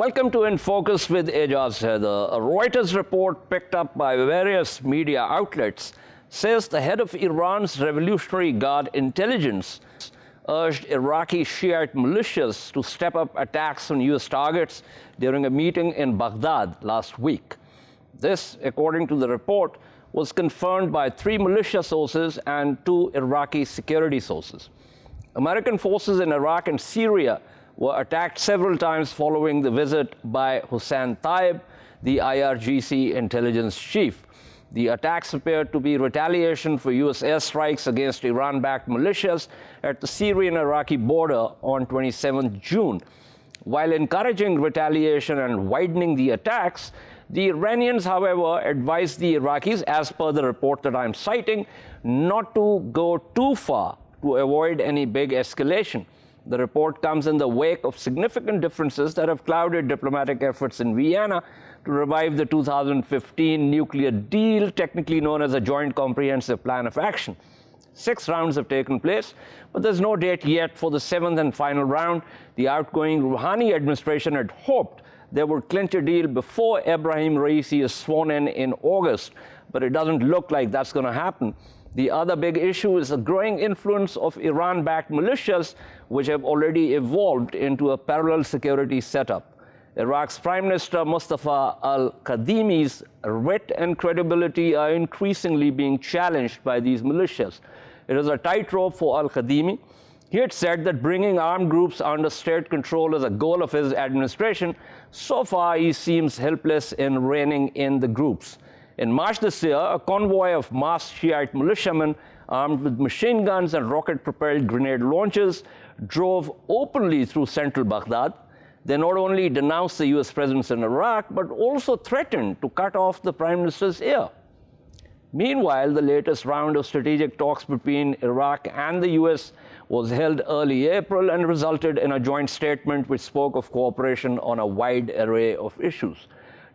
Welcome to In Focus with Ejaz Haider. A Reuters report picked up by various media outlets says the head of Iran's Revolutionary Guard intelligence urged Iraqi Shiite militias to step up attacks on U.S. targets during a meeting in Baghdad last week. This, according to the report, was confirmed by 3 militia sources and 2 Iraqi security sources. American forces in Iraq and Syria were attacked several times following the visit by Hussein Taib, the IRGC intelligence chief. The attacks appeared to be retaliation for U.S. airstrikes against Iran-backed militias at the Syrian-Iraqi border on 27 June. While encouraging retaliation and widening the attacks, the Iranians, however, advised the Iraqis, as per the report that I'm citing, not to go too far to avoid any big escalation. The report comes in the wake of significant differences that have clouded diplomatic efforts in Vienna to revive the 2015 nuclear deal, technically known as a Joint Comprehensive Plan of Action. 6 rounds have taken place, but there's no date yet for the 7th and final round. The outgoing Rouhani administration had hoped they would clinch a deal before Ebrahim Raisi is sworn in August, but it doesn't look like that's going to happen. The other big issue is the growing influence of Iran-backed militias, which have already evolved into a parallel security setup. Iraq's Prime Minister Mustafa al-Kadhimi's wit and credibility are increasingly being challenged by these militias. It is a tightrope for al-Kadhimi. He had said that bringing armed groups under state control is a goal of his administration. So far, he seems helpless in reining in the groups. In March this year, a convoy of masked Shiite militiamen armed with machine guns and rocket-propelled grenade launchers drove openly through central Baghdad. They not only denounced the U.S. presence in Iraq, but also threatened to cut off the Prime Minister's ear. Meanwhile, the latest round of strategic talks between Iraq and the U.S. was held early April and resulted in a joint statement which spoke of cooperation on a wide array of issues.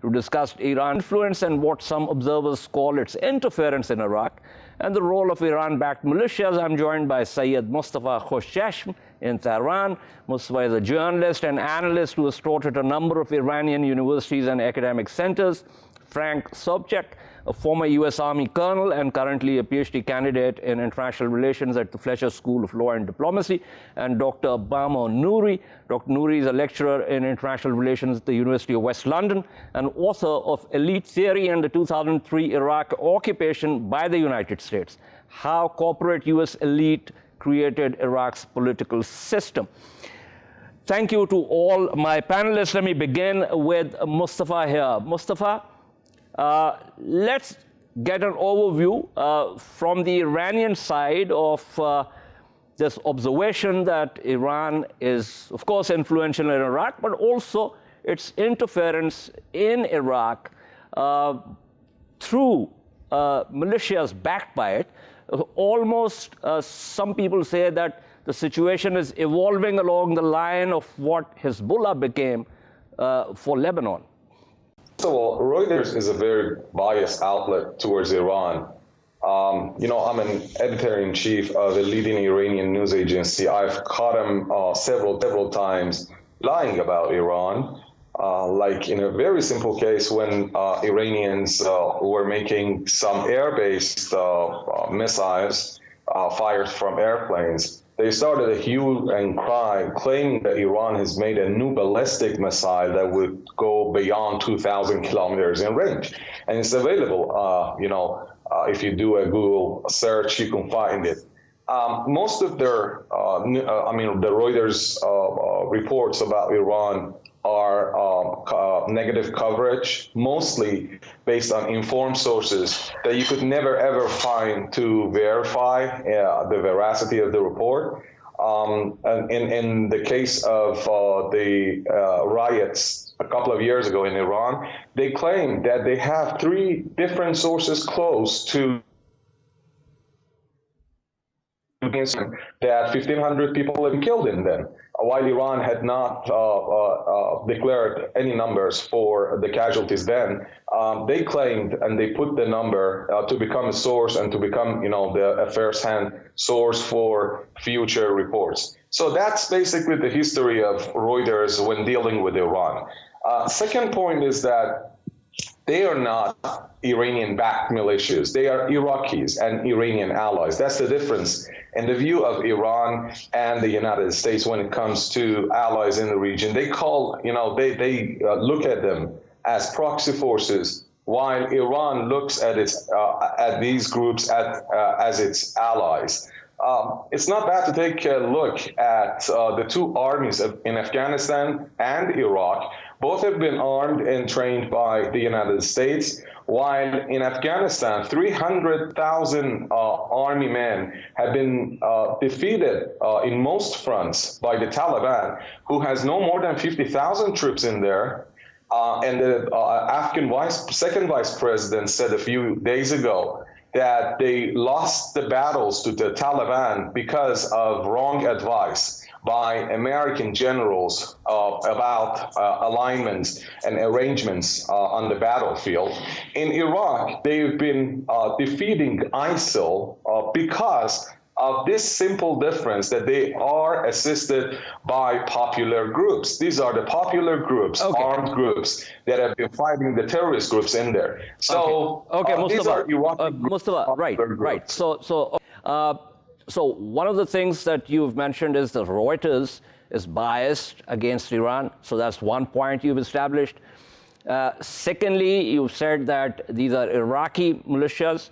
To discuss Iran's influence and what some observers call its interference in Iraq and the role of Iran-backed militias, I'm joined by Syed Mustafa Khoshchashm in Tehran. Mustafa is a journalist and analyst who has taught at a number of Iranian universities and academic centers. Frank Sobchak, a former U.S. Army colonel and currently a PhD candidate in international relations at the Fletcher School of Law and Diplomacy, and Dr. Bamo Nouri. Dr. Nouri is a lecturer in international relations at the University of West London and author of Elite Theory and the 2003 Iraq Occupation by the United States: How Corporate U.S. Elite Created Iraq's Political System. Thank you to all my panelists. Let me begin with Mustafa here. Mustafa, let's get an overview from the Iranian side of this observation that Iran is, of course, influential in Iraq, but also its interference in Iraq through militias backed by it. Almost, some people say that the situation is evolving along the line of what Hezbollah became for Lebanon. First of all, Reuters is a very biased outlet towards Iran. I'm an editor-in-chief of a leading Iranian news agency. I've caught him several times lying about Iran, like in a very simple case when Iranians were making some air-based missiles fired from airplanes. They started a hue and cry claiming that Iran has made a new ballistic missile that would go beyond 2,000 kilometers in range. And it's available, if you do a Google search, you can find it. Most of their, the Reuters reports about Iran are negative coverage, mostly based on informed sources that you could never ever find to verify the veracity of the report. And in the case of the riots a couple of years ago in Iran, they claimed that they have 3 different sources close to that 1,500 people have been killed in them, while Iran had not declared any numbers for the casualties then. They claimed and they put the number to become a source and to become, a first-hand source for future reports. So that's basically the history of Reuters when dealing with Iran. Second point is that they are not Iranian-backed militias. They are Iraqis and Iranian allies. That's the difference in the view of Iran and the United States when it comes to allies in the region. They call, they look at them as proxy forces, while Iran looks at at these groups as its allies. It's not bad to take a look at the two armies in Afghanistan and Iraq. Both have been armed and trained by the United States, while in Afghanistan, 300,000 army men have been defeated in most fronts by the Taliban, who has no more than 50,000 troops in there. And the Afghan second vice president said a few days ago that they lost the battles to the Taliban because of wrong advice by American generals about alignments and arrangements on the battlefield. In Iraq, they've been defeating ISIL because of this simple difference that they are assisted by popular groups. These are the popular groups, armed groups that have been fighting the terrorist groups in there. So, these are Iraqi Mustafa, right. So one of the things that you've mentioned is that Reuters is biased against Iran. So that's one point you've established. Secondly, you've said that these are Iraqi militias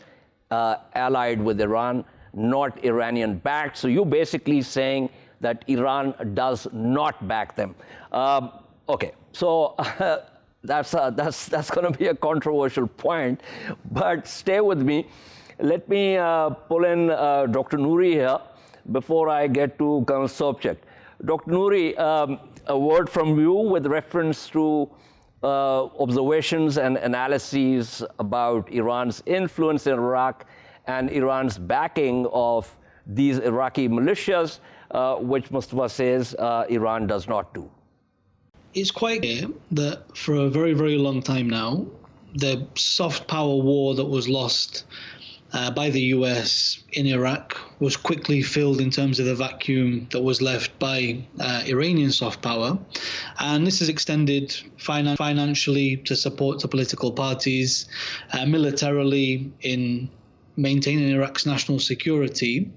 allied with Iran, not Iranian-backed. So you're basically saying that Iran does not back them. So that's going to be a controversial point, but stay with me. Let me pull in Dr. Nouri here before I get to Colonel Sobchak. Dr. Nouri, a word from you with reference to observations and analyses about Iran's influence in Iraq and Iran's backing of these Iraqi militias, which Mustafa says Iran does not do. It's quite clear that for a very, very long time now, the soft power war that was lost by the US in Iraq was quickly filled in terms of the vacuum that was left by Iranian soft power. And this has extended financially to support the political parties, militarily in maintaining Iraq's national security.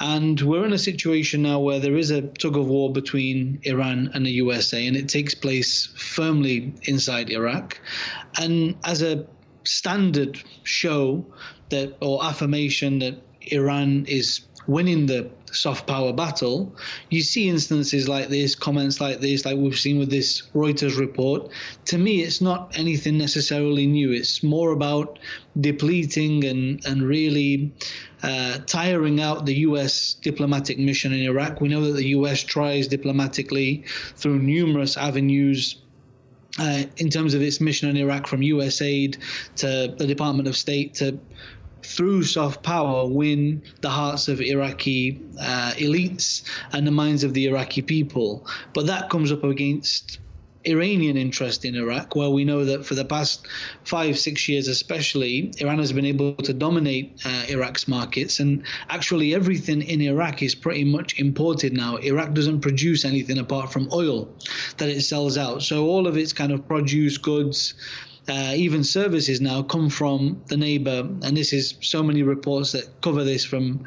And we're in a situation now where there is a tug of war between Iran and the USA, and it takes place firmly inside Iraq. And as a standard show that, or affirmation that Iran is winning the soft power battle, you see instances like this, comments like this, like we've seen with this Reuters report. To me, it's not anything necessarily new. It's more about depleting and really tiring out the U.S. diplomatic mission in Iraq. We know that the U.S. tries diplomatically through numerous avenues in terms of its mission in Iraq, from USAID to the Department of State, to through soft power win the hearts of Iraqi elites and the minds of the Iraqi people. But that comes up against Iranian interest in Iraq, where we know that for the past 5-6 years especially, Iran has been able to dominate Iraq's markets, and actually everything in Iraq is pretty much imported now. Iraq doesn't produce anything apart from oil that it sells out. So all of its kind of produce, goods, even services now come from the neighbor, and this is so many reports that cover this from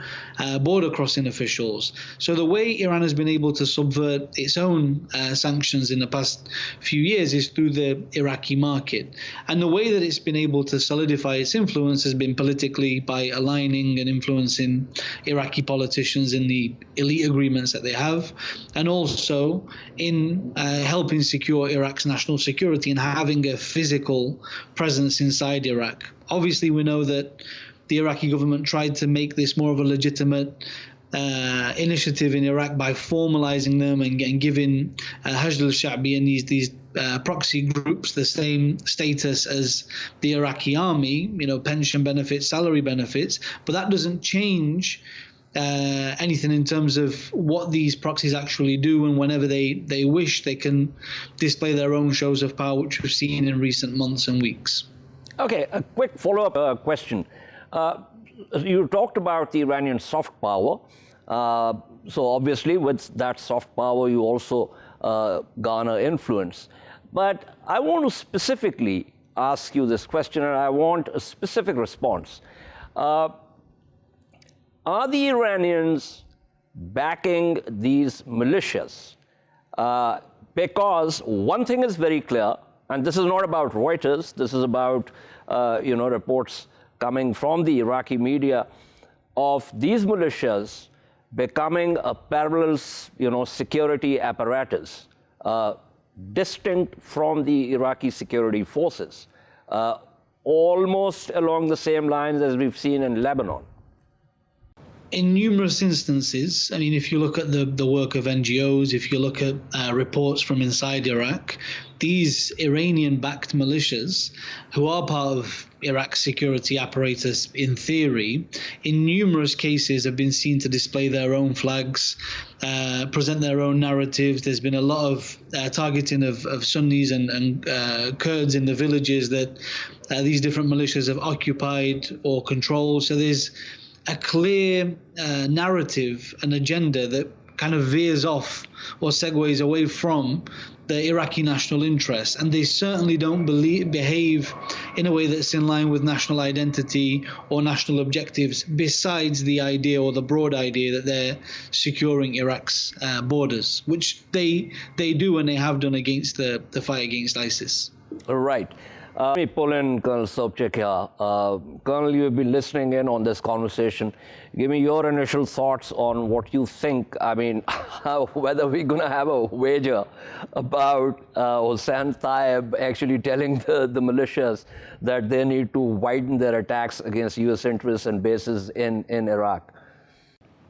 border crossing officials. So the way Iran has been able to subvert its own sanctions in the past few years is through the Iraqi market. And the way that it's been able to solidify its influence has been politically, by aligning and influencing Iraqi politicians in the elite agreements that they have, and also in helping secure Iraq's national security and having a physical presence inside Iraq. Obviously, we know that the Iraqi government tried to make this more of a legitimate initiative in Iraq by formalizing them and giving Hashd al-Sha'bi and these proxy groups the same status as the Iraqi army, pension benefits, salary benefits, but that doesn't change anything in terms of what these proxies actually do, and whenever they wish, they can display their own shows of power, which we've seen in recent months and weeks. Okay, a quick follow-up question. You talked about the Iranian soft power. So obviously, with that soft power, you also garner influence. But I want to specifically ask you this question, and I want a specific response. Are the Iranians backing these militias? Because one thing is very clear, and this is not about Reuters, this is about reports coming from the Iraqi media of these militias becoming a parallel security apparatus, distinct from the Iraqi security forces, almost along the same lines as we've seen in Lebanon. In numerous instances, I mean, if you look at the work of NGOs, if you look at reports from inside Iraq, these Iranian-backed militias, who are part of Iraq's security apparatus in theory, in numerous cases have been seen to display their own flags, present their own narratives. There's been a lot of targeting of Sunnis and Kurds in the villages that these different militias have occupied or controlled. So there's a clear narrative, an agenda that kind of veers off or segues away from the Iraqi national interest. And they certainly don't behave in a way that's in line with national identity or national objectives, besides the idea or the broad idea that they're securing Iraq's borders, which they do and they have done against the fight against ISIS. Right. Let me pull in Colonel Sobchak here. Colonel, you've been listening in on this conversation. Give me your initial thoughts on what you think, I mean, whether we're going to have a wager about Hossein Taib actually telling the militias that they need to widen their attacks against U.S. interests and bases in Iraq.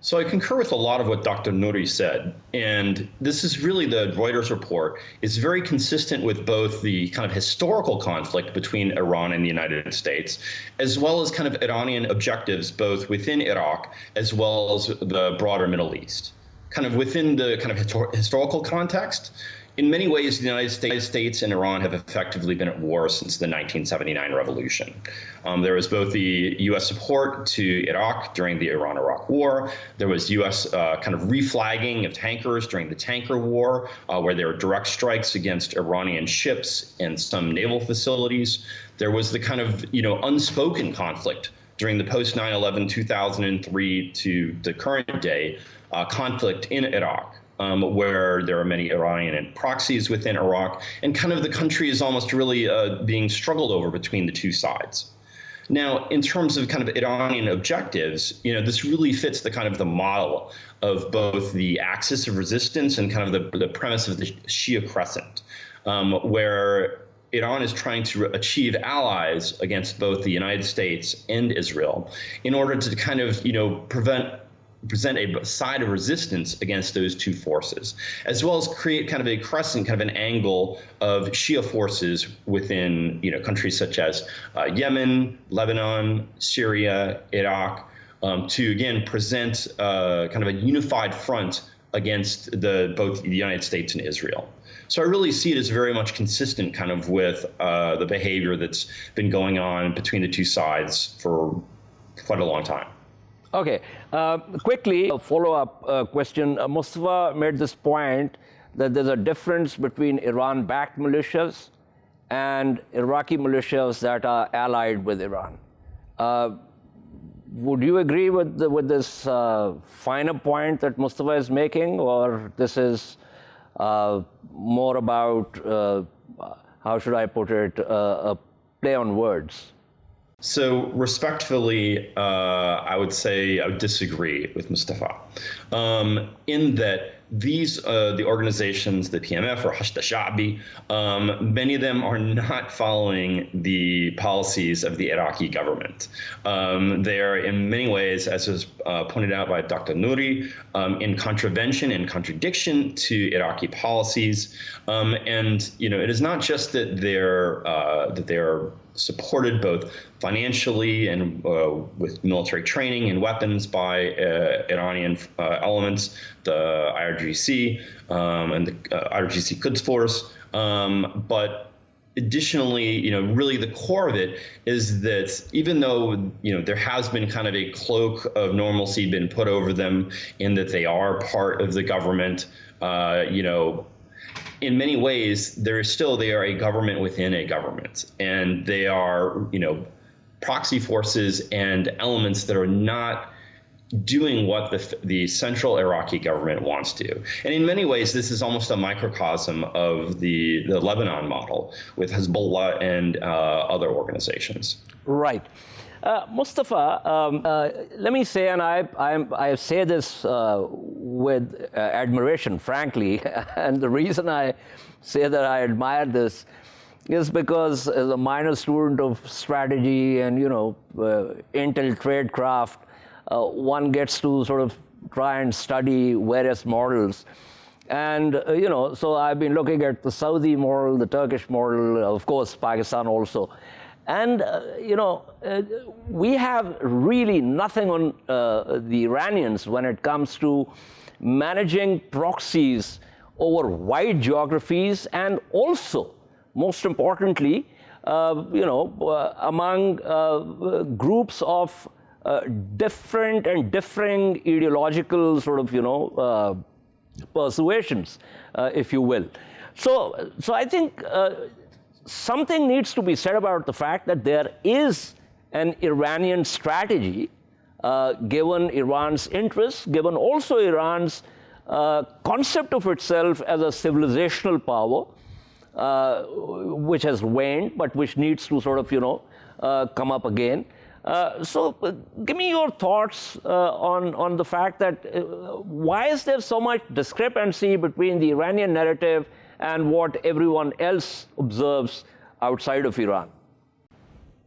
So I concur with a lot of what Dr. Nouri said, and this is really the Reuters report is very consistent with both the kind of historical conflict between Iran and the United States, as well as kind of Iranian objectives both within Iraq as well as the broader Middle East. Kind of within the kind of historical context, in many ways, the United States and Iran have effectively been at war since the 1979 revolution. There was both the U.S. support to Iraq during the Iran-Iraq War. There was U.S. Kind of reflagging of tankers during the tanker war, where there were direct strikes against Iranian ships and some naval facilities. There was the kind of unspoken conflict during the post 9/11 2003 to the current day conflict in Iraq. Where there are many Iranian proxies within Iraq, and kind of the country is almost really being struggled over between the two sides. Now, in terms of kind of Iranian objectives, this really fits the kind of the model of both the axis of resistance and kind of the premise of the Shia crescent, where Iran is trying to achieve allies against both the United States and Israel in order to kind of, present a side of resistance against those two forces, as well as create kind of a crescent, kind of an angle of Shia forces within countries such as Yemen, Lebanon, Syria, Iraq, to again present kind of a unified front against both the United States and Israel. So I really see it as very much consistent kind of with the behavior that's been going on between the two sides for quite a long time. Okay, quickly, a follow-up question. Mustafa made this point that there's a difference between Iran-backed militias and Iraqi militias that are allied with Iran. Would you agree with this finer point that Mustafa is making, or this is more about, how should I put it, a play on words? So respectfully, I would say I would disagree with Mustafa in that these, the organizations, the PMF or Hashd al-Sha'bi, many of them are not following the policies of the Iraqi government. They are in many ways, as was pointed out by Dr. Nouri, in contravention and contradiction to Iraqi policies. And, it is not just that they're supported both financially and with military training and weapons by Iranian elements, the IRGC and the IRGC Quds Force, but additionally, really the core of it is that even though, there has been kind of a cloak of normalcy been put over them in that they are part of the government, in many ways, they are a government within a government, and they are, proxy forces and elements that are not doing what the central Iraqi government wants to. And in many ways, this is almost a microcosm of the Lebanon model with Hezbollah and other organizations. Right. Mustafa, let me say, and I say this with admiration, frankly, and the reason I say that I admire this is because as a minor student of strategy and, intel tradecraft, one gets to sort of try and study various models. And, so I've been looking at the Saudi model, the Turkish model, of course, Pakistan also. And, we have really nothing on the Iranians when it comes to managing proxies over wide geographies, and also, most importantly, among groups of different and differing ideological sort of, persuasions, if you will. So I think something needs to be said about the fact that there is an Iranian strategy, given Iran's interests, given also Iran's concept of itself as a civilizational power, which has waned, but which needs to sort of, come up again. So give me your thoughts on the fact that why is there so much discrepancy between the Iranian narrative and what everyone else observes outside of Iran?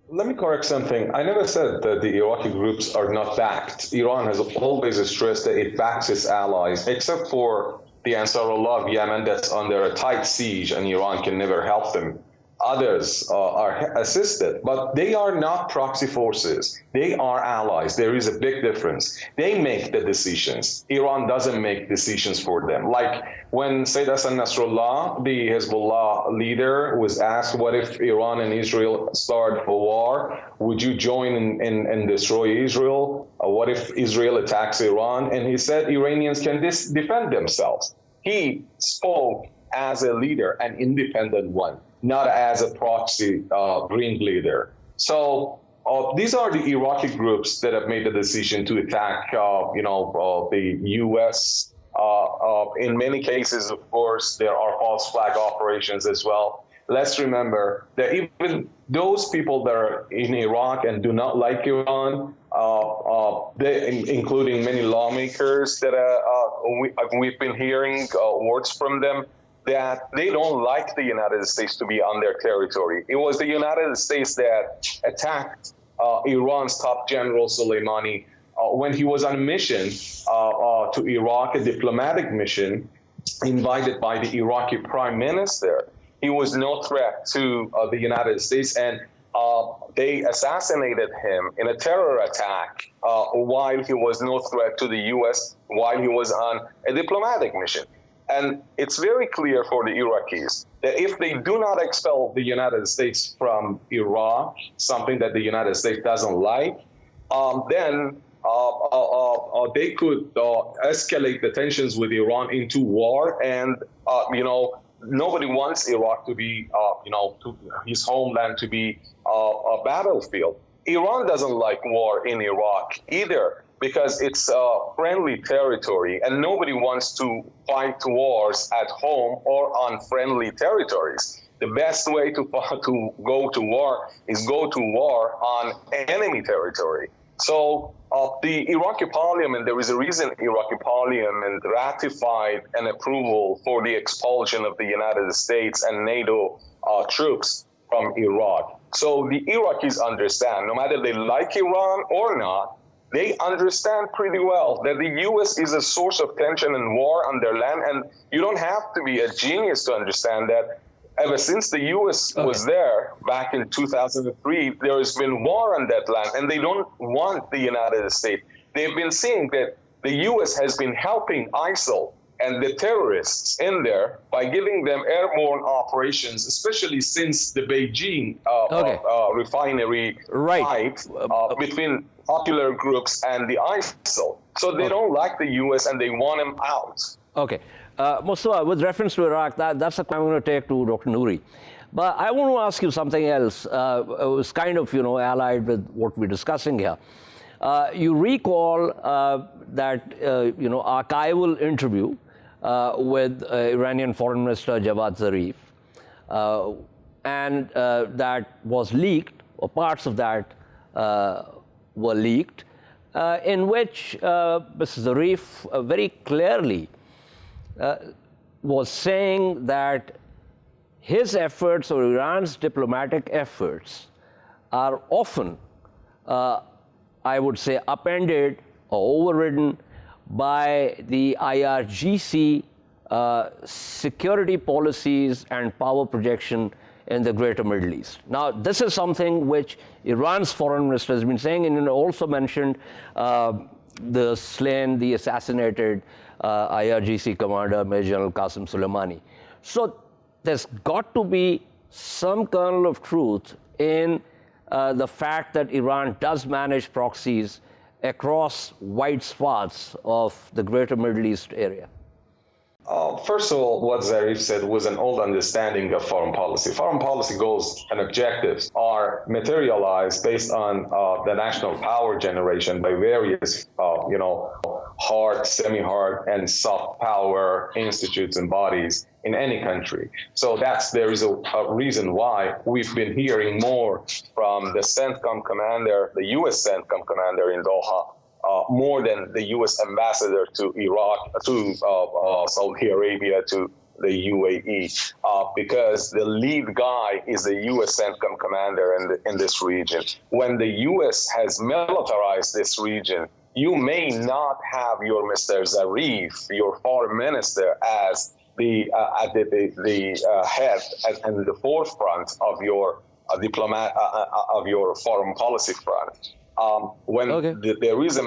Let me correct something. I never said that the Iraqi groups are not backed. Iran has always stressed that it backs its allies, except for the Ansarullah of Yemen that's under a tight siege and Iran can never help them. Others are assisted, but they are not proxy forces. They are allies. There is a big difference. They make the decisions. Iran doesn't make decisions for them. Like when Sayyid Hassan Nasrallah, the Hezbollah leader, was asked, what if Iran and Israel start a war? Would you join and destroy Israel? What if Israel attacks Iran? And he said Iranians can defend themselves. He spoke as a leader, an independent one, not as a proxy ringleader. So these are the Iraqi groups that have made the decision to attack, the U.S. In many cases, of course, there are false flag operations as well. Let's remember that even those people that are in Iraq and do not like Iran, including many lawmakers that we've been hearing words from them, that they don't like the United States to be on their territory. It was the United States that attacked Iran's top general Soleimani when he was on a mission to Iraq, a diplomatic mission invited by the Iraqi prime minister. He was no threat to the United States, and they assassinated him in a terror attack while he was no threat to the U.S., while he was on a diplomatic mission. And it's very clear for the Iraqis that if they do not expel the United States from Iraq, something that the United States doesn't like, then they could escalate the tensions with Iran into war. And, nobody wants Iraq to be, to his homeland to be a battlefield. Iran doesn't like war in Iraq either, because it's friendly territory, and nobody wants to fight wars at home or on friendly territories. The best way to go to war is go to war on enemy territory. So the Iraqi parliament, there is a reason Iraqi parliament ratified an approval for the expulsion of the United States and NATO troops from Iraq. So the Iraqis understand, no matter they like Iran or not, they understand pretty well that the U.S. is a source of tension and war on their land, and you don't have to be a genius to understand that. Ever since the U.S. was there back in 2003, there has been war on that land, and they don't want the United States. They've been seeing that the U.S. has been helping ISIL and the terrorists in there by giving them airborne operations, especially since the Beijing refinery fight between popular groups and the ISIL. So they don't like the U.S. and they want them out. Okay. Mustafa, with reference to Iraq, that's the question I'm going to take to Dr. Nouri. But I want to ask you something else. It was kind of, allied with what we're discussing here. You recall that, archival interview with Iranian Foreign Minister Javad Zarif, and that was leaked, or parts of that were leaked, in which Mr. Zarif very clearly was saying that his efforts, or Iran's diplomatic efforts, are often, I would say, upended or overridden by the IRGC security policies and power projection in the greater Middle East. Now, this is something which Iran's foreign minister has been saying, and also mentioned the assassinated IRGC commander, Major General Qasem Soleimani. So there's got to be some kernel of truth in the fact that Iran does manage proxies across wide swaths of the greater Middle East area. First of all, what Zarif said was an old understanding of foreign policy. Foreign policy goals and objectives are materialized based on the national power generation by various, hard, semi-hard, and soft power institutes and bodies in any country. So there is a reason why we've been hearing more from the CENTCOM commander, the U.S. CENTCOM commander in Doha, more than the U.S. ambassador to Iraq, to Saudi Arabia, to the UAE, because the lead guy is the U.S. CENTCOM commander in this region. When the U.S. has militarized this region, you may not have your Mr. Zarif, your foreign minister, as the head and the forefront of your of your foreign policy front. When there is a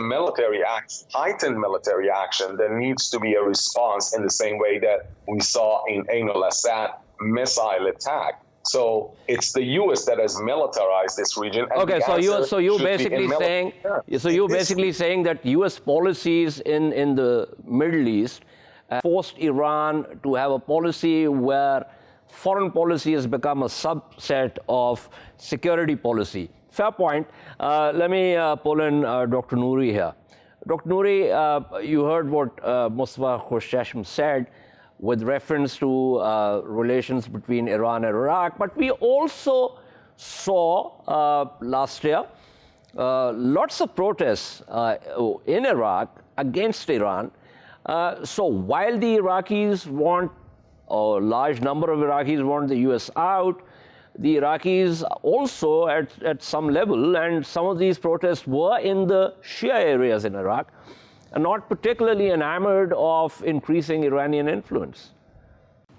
heightened military action, there needs to be a response in the same way that we saw in Ain al-Assad missile attack. So it's the U.S. that has militarized this region. And so you're basically saying that U.S. policies in the Middle East forced Iran to have a policy where foreign policy has become a subset of security policy. Fair point. Let me pull in Dr. Nouri here. Dr. Nouri, you heard what Mustafa Khoshchasham said with reference to relations between Iran and Iraq, but we also saw last year lots of protests in Iraq against Iran. So while the Iraqis want, or a large number of Iraqis want the U.S. out, the Iraqis also at some level, and some of these protests were in the Shia areas in Iraq, are not particularly enamored of increasing Iranian influence.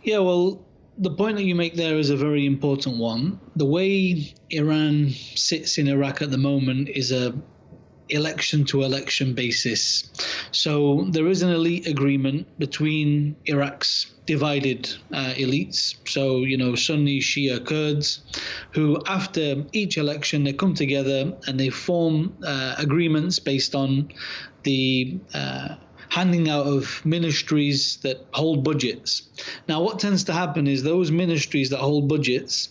Yeah, well, the point that you make there is a very important one. The way Iran sits in Iraq at the moment is a election-to-election basis. So there is an elite agreement between Iraq's divided elites, so, Sunni, Shia, Kurds, who after each election they come together and they form agreements based on the handing out of ministries that hold budgets. Now, what tends to happen is those ministries that hold budgets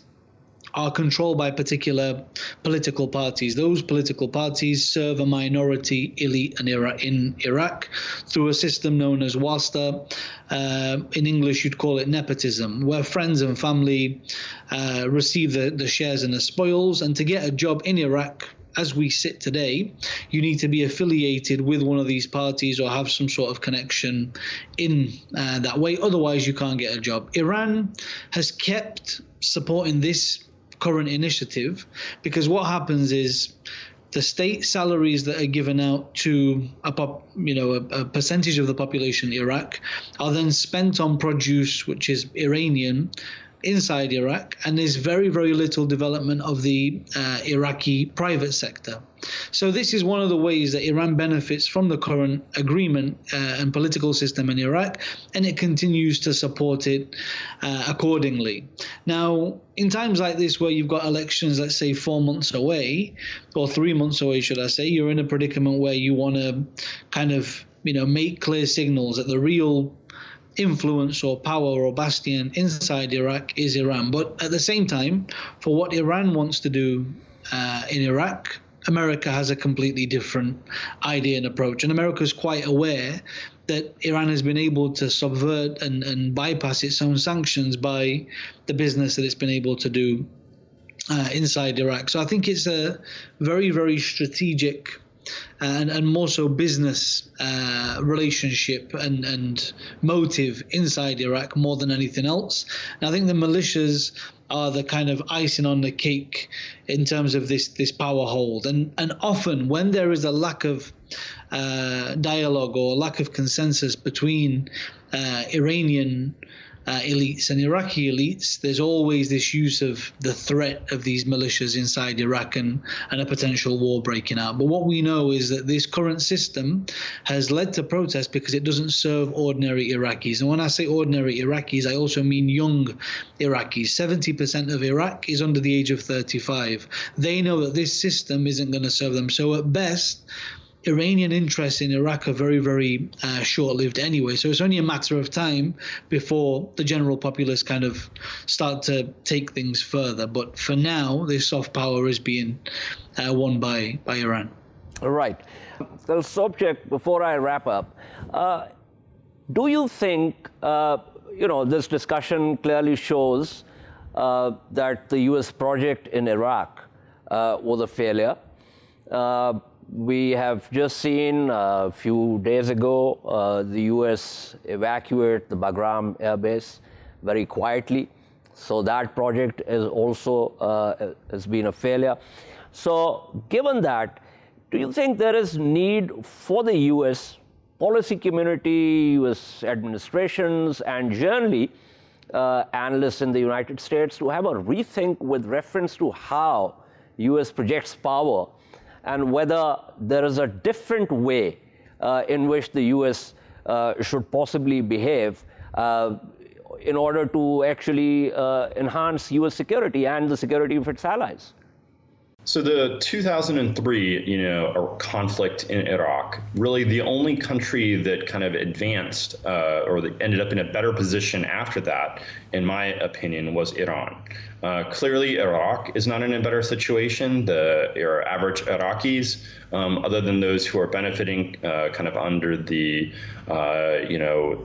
are controlled by particular political parties. Those political parties serve a minority elite in Iraq through a system known as wasta. In English, you'd call it nepotism, where friends and family receive the shares and the spoils. And to get a job in Iraq, as we sit today, you need to be affiliated with one of these parties or have some sort of connection in that way. Otherwise, you can't get a job. Iran has kept supporting this current initiative because what happens is the state salaries that are given out to a percentage of the population in Iraq are then spent on produce which is Iranian inside Iraq, and there's very, very little development of the Iraqi private sector. So this is one of the ways that Iran benefits from the current agreement and political system in Iraq, and it continues to support it accordingly. Now, in times like this where you've got elections, let's say 4 months away, or 3 months away, should I say, you're in a predicament where you want to kind of, make clear signals that the real influence or power or bastion inside Iraq is Iran. But at the same time, for what Iran wants to do in Iraq, America has a completely different idea and approach. And America is quite aware that Iran has been able to subvert and bypass its own sanctions by the business that it's been able to do inside Iraq. So I think it's a very, very strategic and more so business relationship and motive inside Iraq more than anything else. And I think the militias are the kind of icing on the cake in terms of this power hold. And often when there is a lack of dialogue or lack of consensus between Iranian elites and Iraqi elites, there's always this use of the threat of these militias inside Iraq and a potential war breaking out. But what we know is that this current system has led to protests because it doesn't serve ordinary Iraqis. And when I say ordinary Iraqis, I also mean young Iraqis. 70% of Iraq is under the age of 35. They know that this system isn't going to serve them. So at best, Iranian interests in Iraq are very, very short-lived anyway. So it's only a matter of time before the general populace kind of start to take things further. But for now, this soft power is being won by Iran. All right. So, subject, before I wrap up, do you think, this discussion clearly shows that the U.S. project in Iraq was a failure. We have just seen a few days ago the U.S. evacuate the Bagram Air Base very quietly. So that project is also has been a failure. So given that, do you think there is need for the U.S. policy community, U.S. administrations, and generally analysts in the United States to have a rethink with reference to how U.S. projects power and whether there is a different way in which the U.S. should possibly behave in order to actually enhance U.S. security and the security of its allies? So the 2003, conflict in Iraq, really the only country that kind of advanced or that ended up in a better position after that, in my opinion, was Iran. Clearly, Iraq is not in a better situation. Your average Iraqis, other than those who are benefiting kind of under the,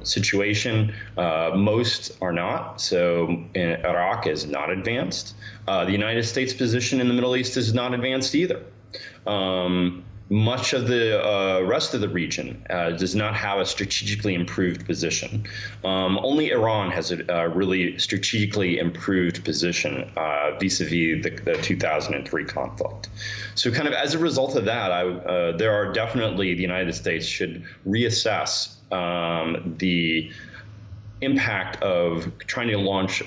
situation, most are not. So Iraq is not advanced. The United States position in the Middle East is not advanced either. Much of the rest of the region does not have a strategically improved position. Only Iran has a really strategically improved position vis-a-vis the 2003 conflict. So kind of as a result of that, there are definitely, the United States should reassess the impact of trying to launch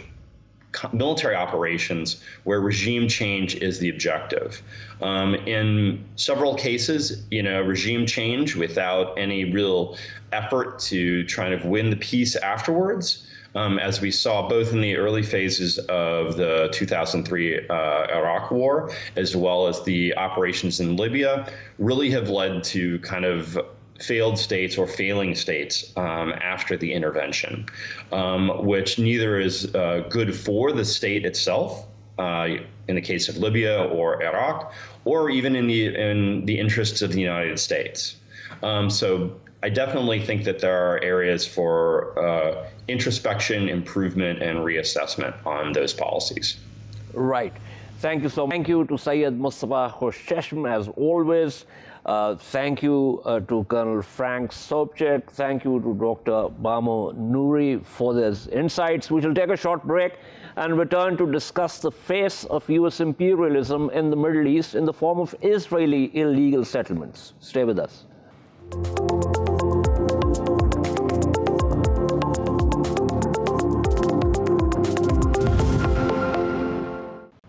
military operations where regime change is the objective. In several cases, regime change without any real effort to try to win the peace afterwards, as we saw both in the early phases of the 2003 Iraq War, as well as the operations in Libya, really have led to kind of failed states or failing states after the intervention, which neither is good for the state itself, in the case of Libya or Iraq, or even in the interests of the United States. So I definitely think that there are areas for introspection, improvement, and reassessment on those policies. Right. Thank you so much. Thank you to Syed Mustafa Khoshcheshm, as always. Thank you to Colonel Frank Sobchak. Thank you to Dr. Bamo Nouri for these insights. We shall take a short break and return to discuss the face of U.S. imperialism in the Middle East in the form of Israeli illegal settlements. Stay with us.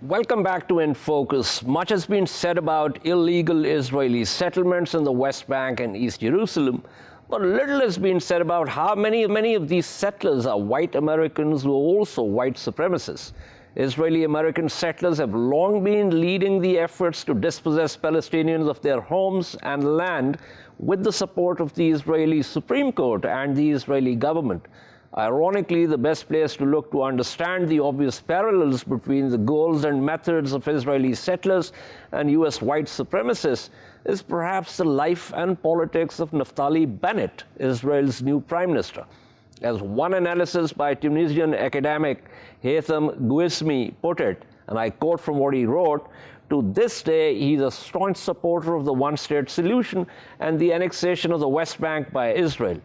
Welcome back to In Focus. Much has been said about illegal Israeli settlements in the West Bank and East Jerusalem, but little has been said about how many of these settlers are white Americans who are also white supremacists. Israeli-American settlers have long been leading the efforts to dispossess Palestinians of their homes and land with the support of the Israeli Supreme Court and the Israeli government. Ironically, the best place to look to understand the obvious parallels between the goals and methods of Israeli settlers and U.S. white supremacists is perhaps the life and politics of Naftali Bennett, Israel's new prime minister. As one analysis by Tunisian academic Haytham Gouismi put it, and I quote from what he wrote, "To this day, he's a staunch supporter of the one-state solution and the annexation of the West Bank by Israel.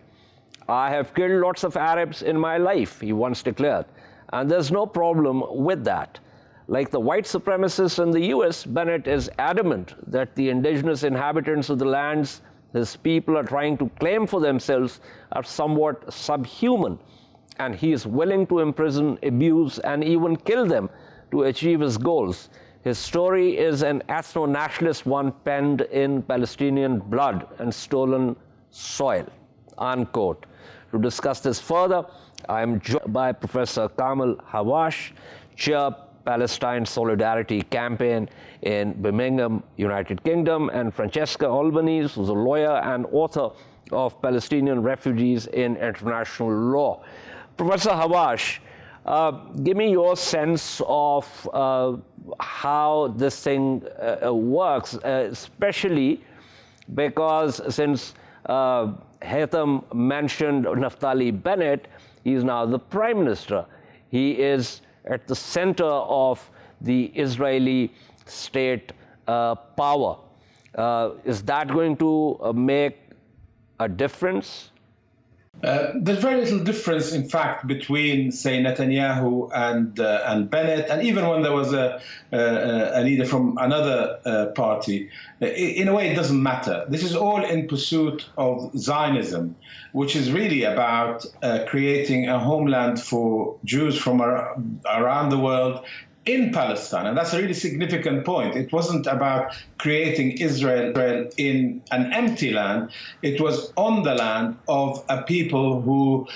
I have killed lots of Arabs in my life," he once declared, and there's no problem with that. Like the white supremacists in the US, Bennett is adamant that the indigenous inhabitants of the lands his people are trying to claim for themselves are somewhat subhuman, and he is willing to imprison, abuse, and even kill them to achieve his goals. His story is an ethno-nationalist one penned in Palestinian blood and stolen soil, unquote. To discuss this further, I am joined by Professor Kamal Hawash, Chair Palestine Solidarity Campaign in Birmingham, United Kingdom, and Francesca Albanese, who's a lawyer and author of Palestinian Refugees in International Law. Professor Hawash, give me your sense of how this thing works, especially because since Haytham mentioned Naftali Bennett, he is now the prime minister. He is at the center of the Israeli state power. Is that going to make a difference? There's very little difference, in fact, between, say, Netanyahu and Bennett, and even when there was a leader from another party. In a way, it doesn't matter. This is all in pursuit of Zionism, which is really about creating a homeland for Jews from around the world in Palestine. And that's a really significant point. It wasn't about creating Israel in an empty land. It was on the land of a people who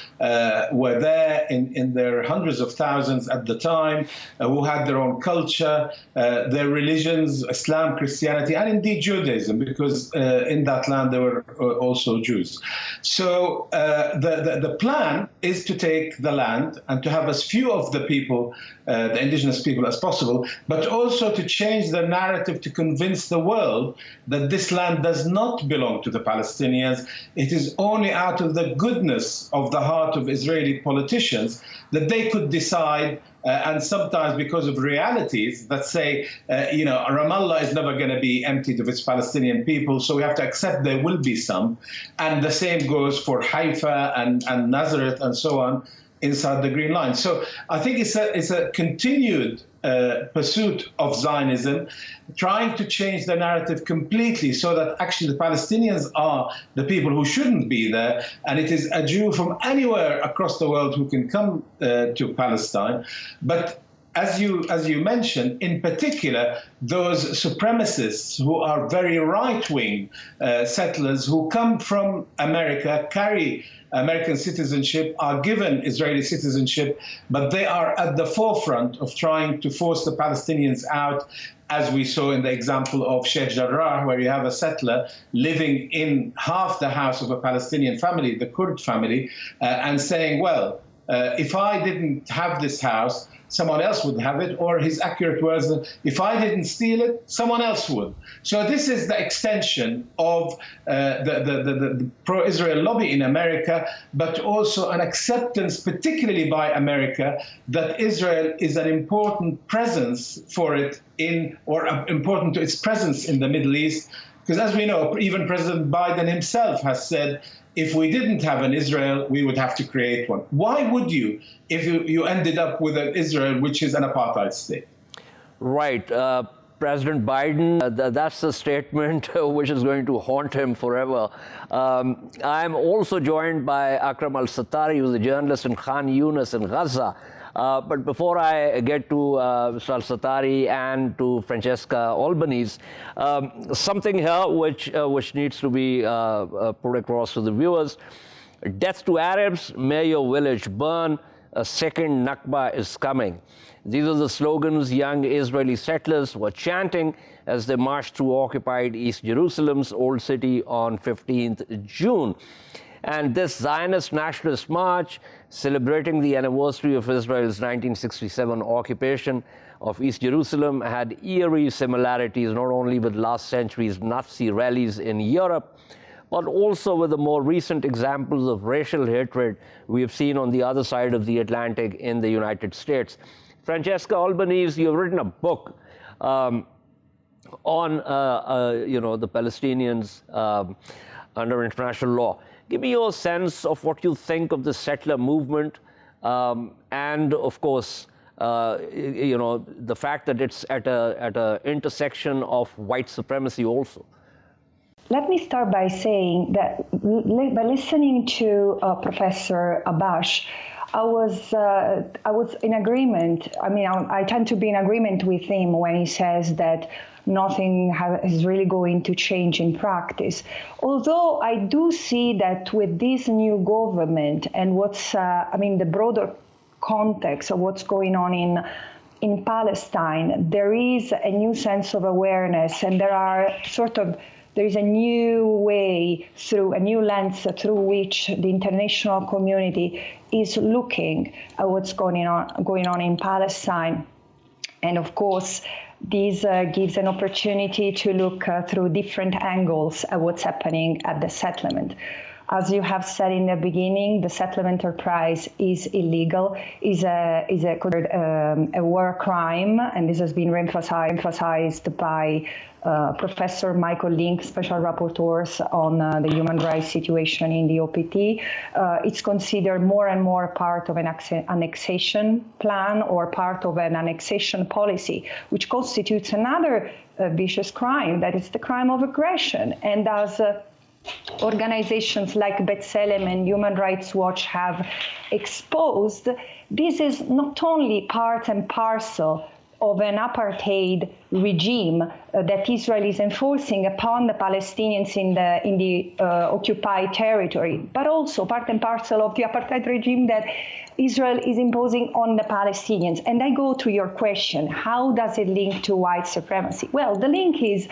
were there in their hundreds of thousands at the time, who had their own culture, their religions, Islam, Christianity, and indeed Judaism, because in that land there were also Jews. So the plan is to take the land and to have as few of the people, the indigenous people, as possible, but also to change the narrative to convince the world that this land does not belong to the Palestinians. It is only out of the goodness of the heart of Israeli politicians that they could decide, and sometimes because of realities that say, Ramallah is never going to be emptied of its Palestinian people, so we have to accept there will be some. And the same goes for Haifa and Nazareth and so on, inside the Green Line. So I think it's a continued pursuit of Zionism, trying to change the narrative completely so that actually the Palestinians are the people who shouldn't be there, and it is a Jew from anywhere across the world who can come to Palestine. But as you mentioned, in particular, those supremacists who are very right-wing settlers who come from America, carry American citizenship, are given Israeli citizenship, but they are at the forefront of trying to force the Palestinians out, as we saw in the example of Sheikh Jarrah, where you have a settler living in half the house of a Palestinian family, the Kurd family, and saying, well, if I didn't have this house, someone else would have it, or his accurate words, if I didn't steal it, someone else would. So this is the extension of the pro-Israel lobby in America, but also an acceptance, particularly by America, that Israel is an important presence for it important to its presence in the Middle East. Because as we know, even President Biden himself has said, if we didn't have an Israel, we would have to create one. Why would you, if you ended up with an Israel which is an apartheid state? Right. President Biden, that's a statement which is going to haunt him forever. I'm also joined by Akram al-Satari, who's a journalist in Khan Yunis in Gaza. But before I get to Mr. Al-Satari and to Francesca Albanese, something here which needs to be put across to the viewers. Death to Arabs, may your village burn, a second Nakba is coming. These are the slogans young Israeli settlers were chanting as they marched through occupied East Jerusalem's Old City on 15th June. And this Zionist nationalist march, celebrating the anniversary of Israel's 1967 occupation of East Jerusalem, had eerie similarities not only with last century's Nazi rallies in Europe, but also with the more recent examples of racial hatred we have seen on the other side of the Atlantic in the United States. Francesca Albanese, you've written a book on the Palestinians under international law. Give me your sense of what you think of the settler movement, and of course, the fact that it's at a intersection of white supremacy also. Let me start by saying that by listening to Professor Abash, I was in agreement. I mean, I tend to be in agreement with him when he says that nothing is really going to change in practice. Although I do see that with this new government and the broader context of what's going on in Palestine, there is a new sense of awareness, and there is a new way, through a new lens through which the international community is looking at what's going on in Palestine. And of course, this gives an opportunity to look through different angles at what's happening at the settlement. As you have said in the beginning, the settlement enterprise is illegal, is considered a war crime, and this has been emphasized by Professor Michael Link, special rapporteurs on the human rights situation in the OPT. It's considered more and more part of an annexation plan or part of an annexation policy, which constitutes another vicious crime, that is the crime of aggression. And as organizations like B'Tselem and Human Rights Watch have exposed, this is not only part and parcel of an apartheid regime that Israel is enforcing upon the Palestinians in the occupied territory, but also part and parcel of the apartheid regime that Israel is imposing on the Palestinians. And I go to your question, how does it link to white supremacy? Well, the link is,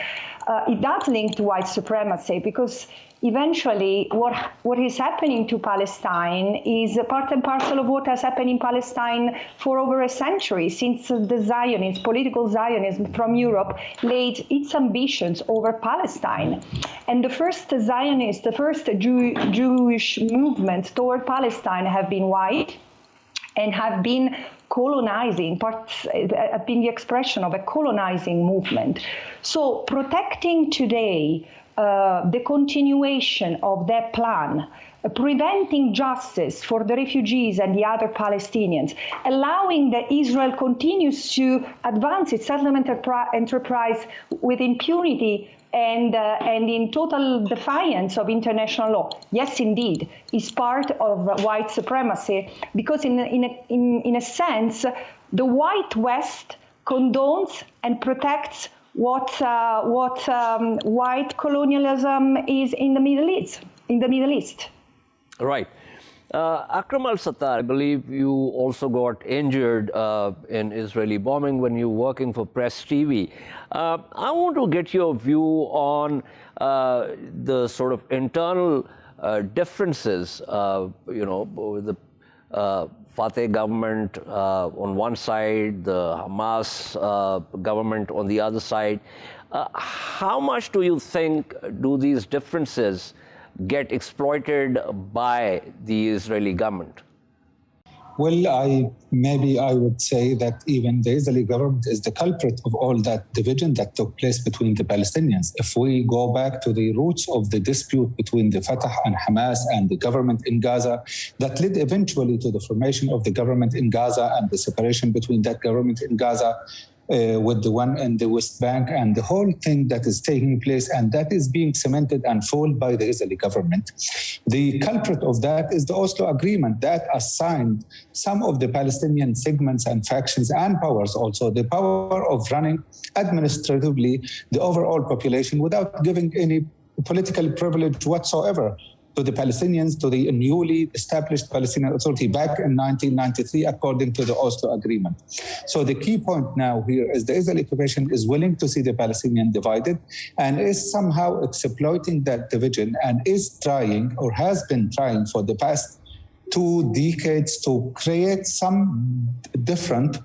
it does link to white supremacy because eventually what is happening to Palestine is a part and parcel of what has happened in Palestine for over a century, since the Zionists, political Zionism from Europe, laid its ambitions over Palestine. And the first Zionist, the first Jewish movement toward Palestine have been white and have been colonizing, have been the expression of a colonizing movement. So protecting today the continuation of that plan, preventing justice for the refugees and the other Palestinians, allowing that Israel continues to advance its settlement enterprise with impunity and in total defiance of international law. Yes, indeed, is part of white supremacy, because in a sense, the white West condones and protects what white colonialism is in the Middle East. Right. Akram Al-Sattar, I believe you also got injured in Israeli bombing when you were working for Press TV. I want to get your view on the sort of internal differences, with the Fatah government on one side, the Hamas government on the other side. How much do you think do these differences get exploited by the Israeli government? Well, I would say that even the Israeli government is the culprit of all that division that took place between the Palestinians. If we go back to the roots of the dispute between the Fatah and Hamas and the government in Gaza, that led eventually to the formation of the government in Gaza and the separation between that government in Gaza, with the one in the West Bank and the whole thing that is taking place, and that is being cemented and fueled by the Israeli government. The culprit of that is the Oslo Agreement that assigned some of the Palestinian segments and factions and powers also the power of running administratively the overall population without giving any political privilege whatsoever to the Palestinians, to the newly established Palestinian Authority back in 1993, according to the Oslo Agreement. So the key point now here is the Israeli occupation is willing to see the Palestinian divided and is somehow exploiting that division and is trying or has been trying for the past 2 decades to create some different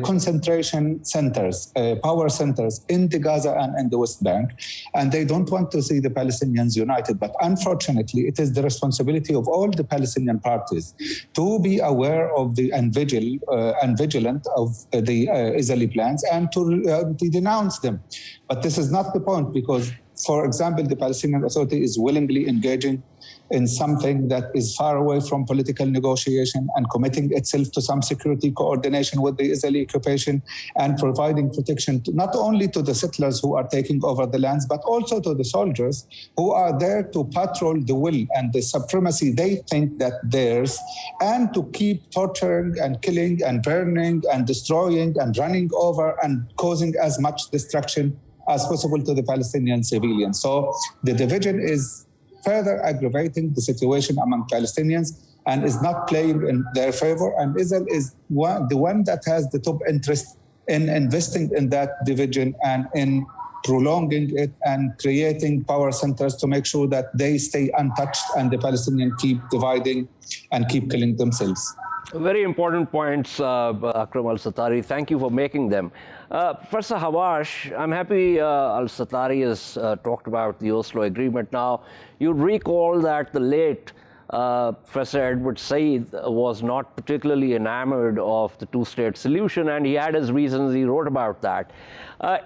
concentration centers, power centers in the Gaza and in the West Bank, and they don't want to see the Palestinians united. But unfortunately, it is the responsibility of all the Palestinian parties to be aware of and vigilant of the Israeli plans and to denounce them. But this is not the point because, for example, the Palestinian Authority is willingly engaging in something that is far away from political negotiation and committing itself to some security coordination with the Israeli occupation and providing protection not only to the settlers who are taking over the lands, but also to the soldiers who are there to patrol the will and the supremacy they think that theirs, and to keep torturing and killing and burning and destroying and running over and causing as much destruction as possible to the Palestinian civilians. So the division is further aggravating the situation among Palestinians and is not playing in their favor. And Israel is the one that has the top interest in investing in that division and in prolonging it and creating power centers to make sure that they stay untouched and the Palestinians keep dividing and keep killing themselves. Very important points, Akram Al-Satari. Thank you for making them. Professor Hawash, I'm happy Al-Satari has talked about the Oslo Agreement. Now, you'd recall that the late Professor Edward Said was not particularly enamored of the two-state solution, and he had his reasons. He wrote about that.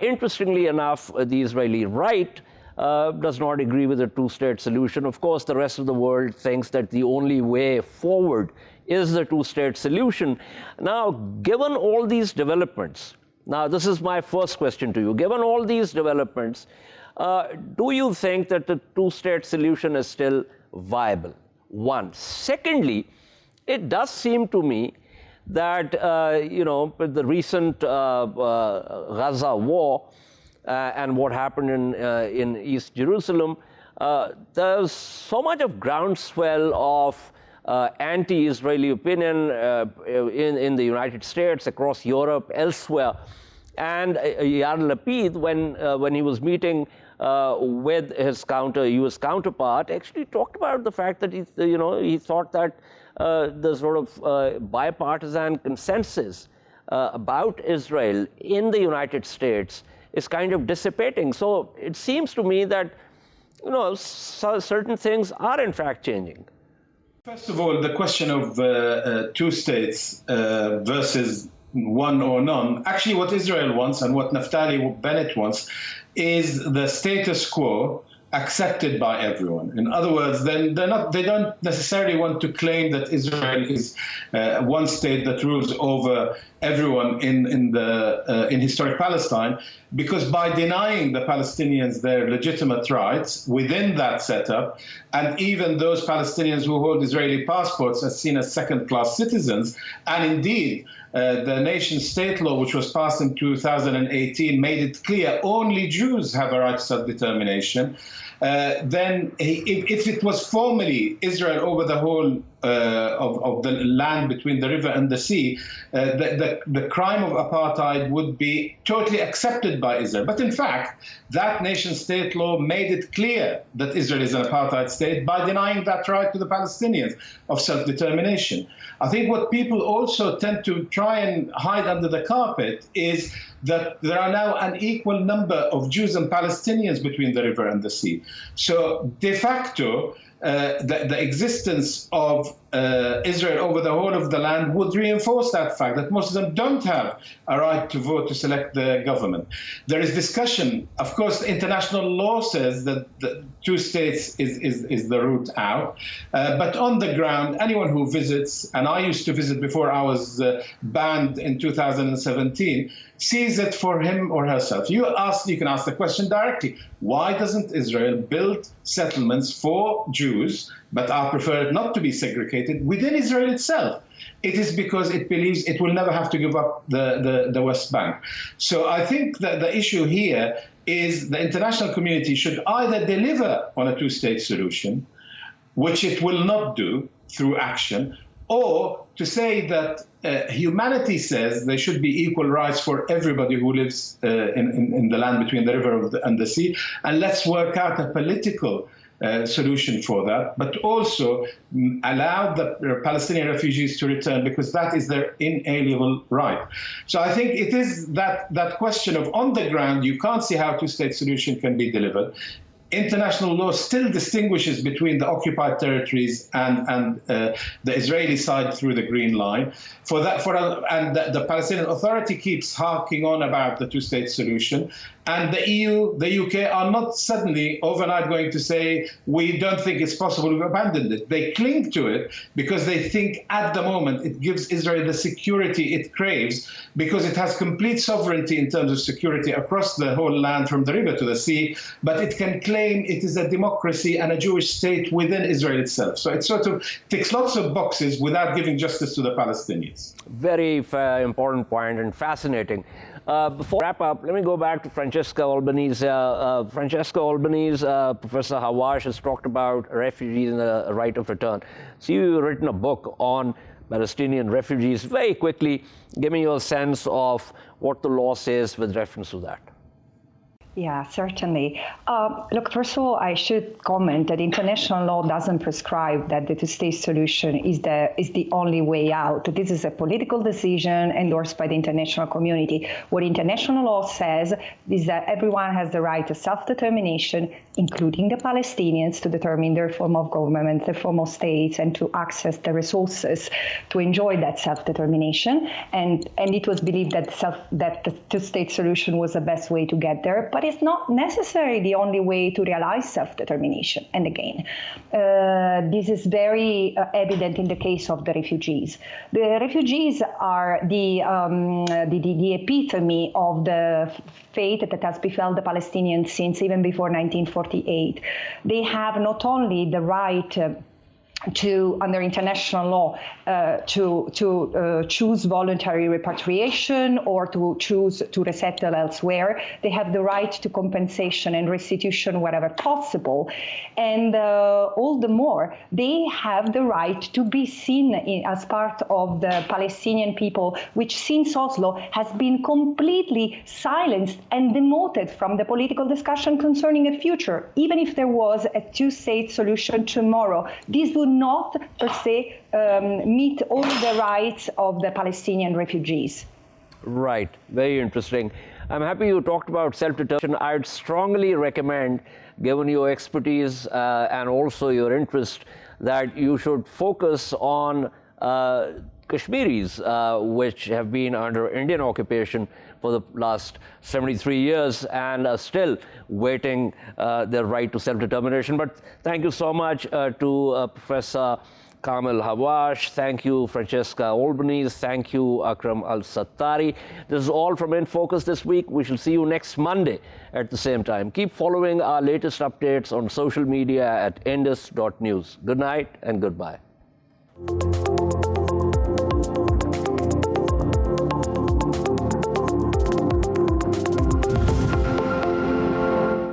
Interestingly enough, the Israeli right does not agree with the two-state solution. Of course, the rest of the world thinks that the only way forward is the two-state solution. Now, given all these developments, now this is my first question to you, given all these developments, do you think that the two-state solution is still viable? One. Secondly, it does seem to me that, with the recent Gaza war and what happened in East Jerusalem, there's so much of groundswell of anti-Israeli opinion in the United States, across Europe, elsewhere. And Yair Lapid, when he was meeting with his U.S. counterpart, actually talked about the fact that he thought that the sort of bipartisan consensus about Israel in the United States is kind of dissipating. So it seems to me that certain things are in fact changing. First of all, the question of 2 states versus one or none. Actually, what Israel wants and what Naftali Bennett wants is the status quo accepted by everyone. In other words, they don't necessarily want to claim that Israel is one state that rules over everyone in historic Palestine, because by denying the Palestinians their legitimate rights within that setup, and even those Palestinians who hold Israeli passports are seen as second-class citizens, and indeed the nation-state law, which was passed in 2018, made it clear only Jews have a right to self-determination. Then if it was formally Israel over the whole of the land between the river and the sea, the crime of apartheid would be totally accepted by Israel. But in fact, that nation-state law made it clear that Israel is an apartheid state by denying that right to the Palestinians of self-determination. I think what people also tend to try and hide under the carpet is that there are now an equal number of Jews and Palestinians between the river and the sea. So de facto, the existence of Israel over the whole of the land would reinforce that fact that most of them don't have a right to vote to select the government. There is discussion. Of course, international law says that the two states is the route out. But on the ground, anyone who visits, and I used to visit before I was banned in 2017, sees it for him or herself. You can ask the question directly. Why doesn't Israel build settlements for Jews, but I prefer it not to be segregated, within Israel itself? It is because it believes it will never have to give up the West Bank. So I think that the issue here is the international community should either deliver on a two-state solution, which it will not do through action, or to say that humanity says there should be equal rights for everybody who lives in the land between the river and the sea, and let's work out a political solution for that, but also allow the Palestinian refugees to return, because that is their inalienable right. So I think it is that question of on the ground, you can't see how two-state solution can be delivered. International law still distinguishes between the occupied territories and the Israeli side through the Green Line. And the Palestinian Authority keeps harking on about the two-state solution. And the EU, the UK are not suddenly overnight going to say, we don't think it's possible, we've abandoned it. They cling to it because they think at the moment it gives Israel the security it craves, because it has complete sovereignty in terms of security across the whole land from the river to the sea, but it can claim it is a democracy and a Jewish state within Israel itself. So it sort of ticks lots of boxes without giving justice to the Palestinians. Very important point and fascinating. Before I wrap up, let me go back to Francesca Albanese. Francesca Albanese, Professor Hawash has talked about refugees and the right of return. So you've written a book on Palestinian refugees. Very quickly, give me your sense of what the law says with reference to that. Yeah, certainly. Look, first of all, I should comment that international law doesn't prescribe that the two-state solution is the only way out. This is a political decision endorsed by the international community. What international law says is that everyone has the right to self-determination, including the Palestinians, to determine their form of government, their form of states, and to access the resources to enjoy that self-determination. And it was believed that the two-state solution was the best way to get there. But it's not necessarily the only way to realize self-determination. And again, this is very evident in the case of the refugees. The refugees are the epitome of the fate that has befell the Palestinians since even before 1948. They have not only the right to, under international law, to choose voluntary repatriation or to choose to resettle elsewhere. They have the right to compensation and restitution wherever possible. And all the more, they have the right to be seen as part of the Palestinian people, which since Oslo has been completely silenced and demoted from the political discussion concerning a future. Even if there was a two-state solution tomorrow, this would not per se meet all the rights of the Palestinian refugees. Right, very interesting. I'm happy you talked about self-determination. I'd strongly recommend, given your expertise and also your interest, that you should focus on Kashmiris, which have been under Indian occupation for the last 73 years and are still waiting their right to self-determination. But thank you so much to Professor Kamil Hawash. Thank you, Francesca Albanese. Thank you, Akram Al-Sattari. This is all from In Focus this week. We shall see you next Monday at the same time. Keep following our latest updates on social media at indus.news. Good night and goodbye.